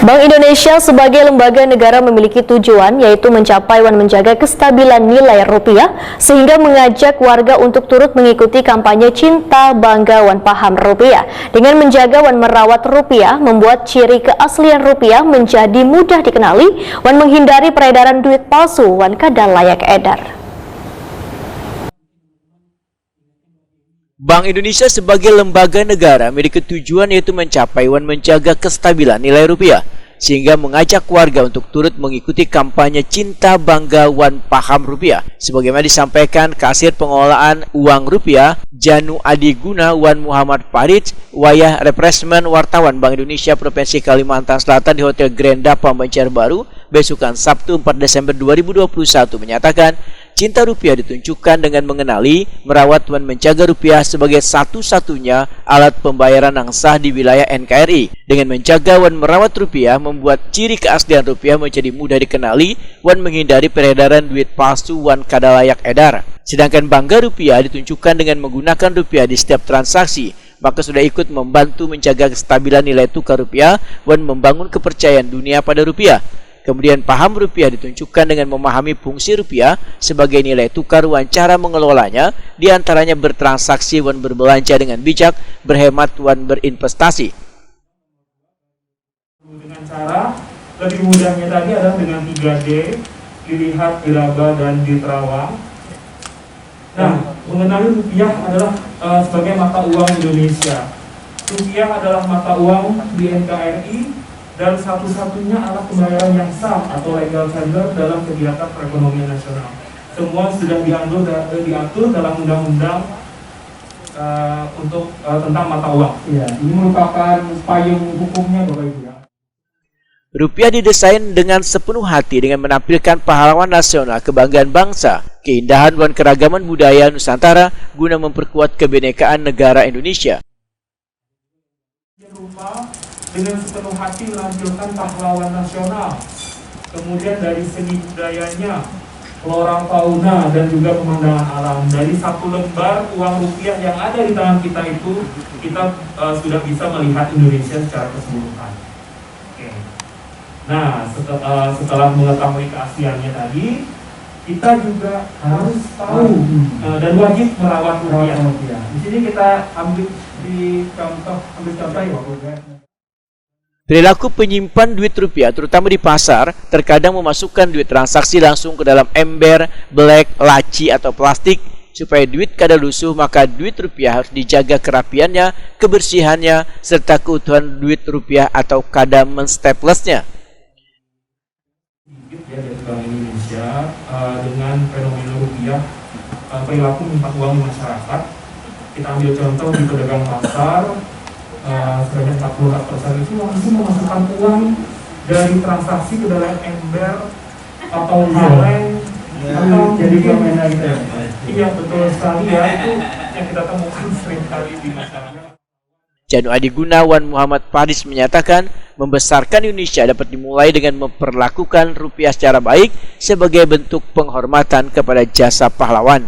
Bank Indonesia sebagai lembaga negara memiliki tujuan yaitu mencapai dan menjaga kestabilan nilai rupiah sehingga mengajak warga untuk turut mengikuti kampanye Cinta Bangga Wan Paham Rupiah. Dengan menjaga dan merawat rupiah membuat ciri keaslian rupiah menjadi mudah dikenali dan menghindari peredaran duit palsu dan kada layak edar. Bank Indonesia sebagai lembaga negara memiliki tujuan yaitu mencapai dan menjaga kestabilan nilai rupiah sehingga mengajak warga untuk turut mengikuti kampanye Cinta Bangga Wan Paham Rupiah. Sebagaimana disampaikan Kasir Pengelolaan Uang Rupiah Janu Adiguna Wan Muhammad Farid, wayah represmen wartawan Bank Indonesia Provinsi Kalimantan Selatan di Hotel Grenda Banjarbaru besokan Sabtu 4 Desember 2021 menyatakan cinta rupiah ditunjukkan dengan mengenali, merawat dan menjaga rupiah sebagai satu-satunya alat pembayaran yang sah di wilayah NKRI. Dengan menjaga dan merawat rupiah membuat ciri keaslian rupiah menjadi mudah dikenali dan menghindari peredaran duit palsu dan kada layak edar. Sedangkan bangga rupiah ditunjukkan dengan menggunakan rupiah di setiap transaksi, maka sudah ikut membantu menjaga kestabilan nilai tukar rupiah dan membangun kepercayaan dunia pada rupiah. Kemudian paham rupiah ditunjukkan dengan memahami fungsi rupiah sebagai nilai tukar dan cara mengelolanya, diantaranya bertransaksi dan berbelanja dengan bijak, berhemat dan berinvestasi. Dengan cara lebih mudahnya tadi adalah dengan 3D, dilihat, diraba, dan diterawang. Nah, mengenali rupiah adalah sebagai mata uang Indonesia. Rupiah adalah mata uang di NKRI dan satu-satunya alat pembayaran yang sah atau legal tender dalam kegiatan perekonomian nasional. Semua sudah diatur dalam undang-undang tentang mata uang. Ya, ini merupakan payung hukumnya, Bapak Ibu ya. Rupiah didesain dengan sepenuh hati dengan menampilkan pahlawan nasional, kebanggaan bangsa, keindahan dan keragaman budaya Nusantara guna memperkuat kebinekaan negara Indonesia. Dengan sepenuh hati menampilkan pahlawan nasional, kemudian dari seni budayanya, flora fauna dan juga pemandangan alam. Dari satu lembar uang rupiah yang ada di tangan kita itu, kita sudah bisa melihat Indonesia secara keseluruhan. Oke. Nah, setelah mengetahui keasliannya tadi, kita juga harus tahu dan wajib merawat rupiah. Di sini kita ambil contoh ya, Bapak. Perilaku penyimpan duit rupiah terutama di pasar terkadang memasukkan duit transaksi langsung ke dalam ember, belek, laci atau plastik. Supaya duit kada lusuh maka duit rupiah harus dijaga kerapiannya, kebersihannya, serta keutuhan duit rupiah atau kada menstaplesnya. Ya, dari Bank Indonesia dengan fenomena rupiah perilaku menyimpan uang di masyarakat. Kita ambil contoh di pedagang pasar. Sebanyak 44% itu langsung memasukkan uang dari transaksi ke dalam ember atau kaleng atau jadi permainan gitu. Iya, betul sekali ya, itu yang kita temukan sering kali di masyarakat. Janu Adiguna Wan Muhammad Farid menyatakan membesarkan Indonesia dapat dimulai dengan memperlakukan rupiah secara baik sebagai bentuk penghormatan kepada jasa pahlawan.